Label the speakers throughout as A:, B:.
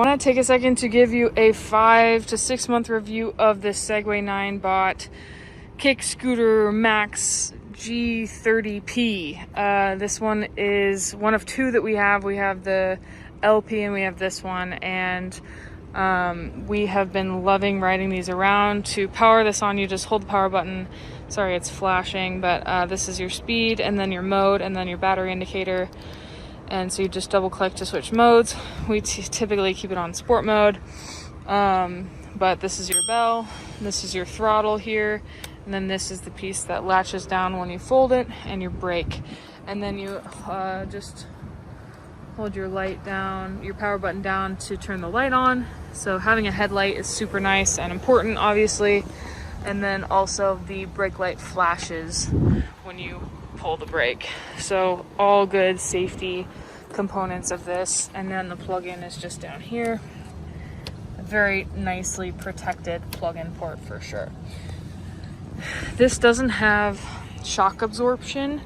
A: want to take a second to give you a 5 to 6 month review of this Segway Ninebot kick scooter Max G30P. This one is one of two that we have. We have the LP and we have this one, and we have been loving riding these around. To power this on, you just hold the power button. Sorry, it's flashing, but this is your speed, and then your mode, and then your battery indicator. And so you just double click to switch modes. We typically keep it on sport mode, but this is your bell, this is your throttle here, and then this is the piece that latches down when you fold it, and your brake. And then you just hold your light down, your power button down to turn the light on. So having a headlight is super nice and important, obviously. And then also the brake light flashes when you pull the brake. So all good safety components of this. And then the plug-in is just down here. A very nicely protected plug-in port for sure. This doesn't have shock absorption,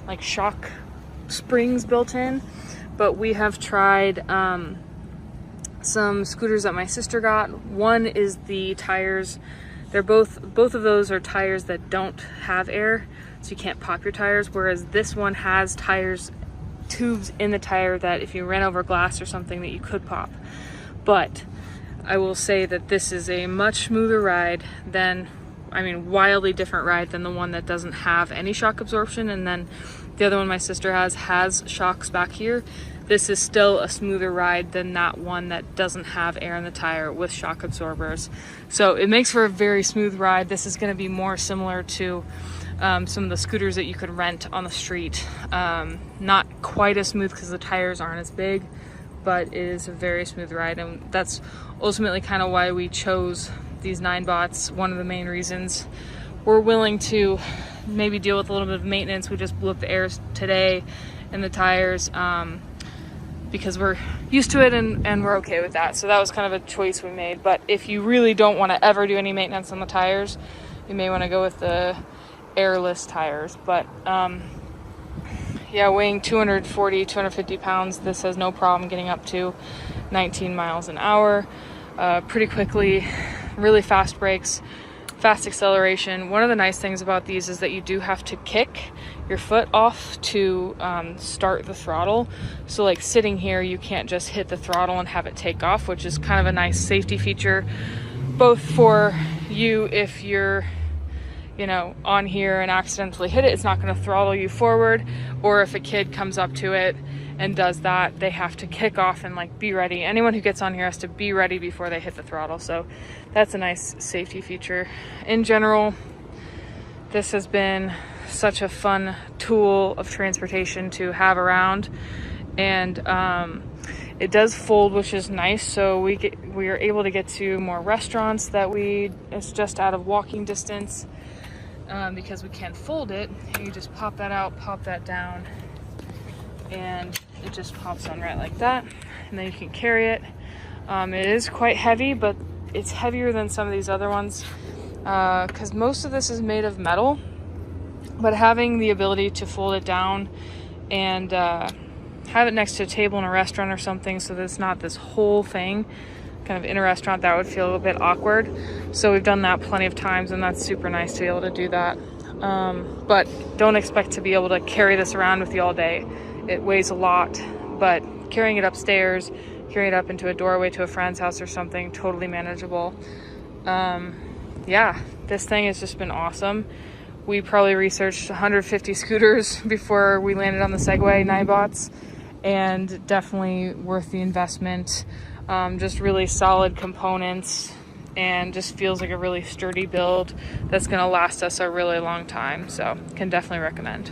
A: like shock springs built in, but we have tried some scooters that my sister got. One is the tires. They're both of those are tires that don't have air, so you can't pop your tires, whereas this one has tubes in the tire that if you ran over glass or something that you could pop. But I will say that this is a much smoother ride than, wildly different ride than the one that doesn't have any shock absorption. And then the other one my sister has shocks back here. This is still a smoother ride than that one that doesn't have air in the tire with shock absorbers. So it makes for a very smooth ride. This is going to be more similar to some of the scooters that you could rent on the street. Not quite as smooth because the tires aren't as big, but it is a very smooth ride. And that's ultimately kind of why we chose these Ninebots. One of the main reasons we're willing to maybe deal with a little bit of maintenance. We just blew up the airs today in the tires, because we're used to it and we're okay with that. So that was kind of a choice we made. But if you really don't want to ever do any maintenance on the tires, you may want to go with the airless tires. But yeah, weighing 250 pounds, this has no problem getting up to 19 miles an hour pretty quickly. Really fast brakes, fast acceleration. One of the nice things about these is that you do have to kick your foot off to start the throttle. So like sitting here, you can't just hit the throttle and have it take off, which is kind of a nice safety feature, both for you if you're on here and accidentally hit it, it's not going to throttle you forward, or if a kid comes up to it and does that, they have to kick off and be ready. Anyone who gets on here has to be ready before they hit the throttle. So that's a nice safety feature. In general, this has been such a fun tool of transportation to have around, and it does fold, which is nice. So we are able to get to more restaurants that it's just out of walking distance, because we can fold it. You just pop that out, pop that down, and it just pops on right like that, and then you can carry it. It is quite heavy, but it's heavier than some of these other ones because most of this is made of metal. But having the ability to fold it down and have it next to a table in a restaurant or something, so that it's not this whole thing kind of in a restaurant, that would feel a bit awkward. So we've done that plenty of times, and that's super nice to be able to do that. But don't expect to be able to carry this around with you all day. It weighs a lot, but carrying it upstairs, carrying it up into a doorway to a friend's house or something, totally manageable. Yeah, this thing has just been awesome. We probably researched 150 scooters before we landed on the Segway Ninebots, and definitely worth the investment. Just really solid components, and just feels like a really sturdy build that's going to last us a really long time. So can definitely recommend.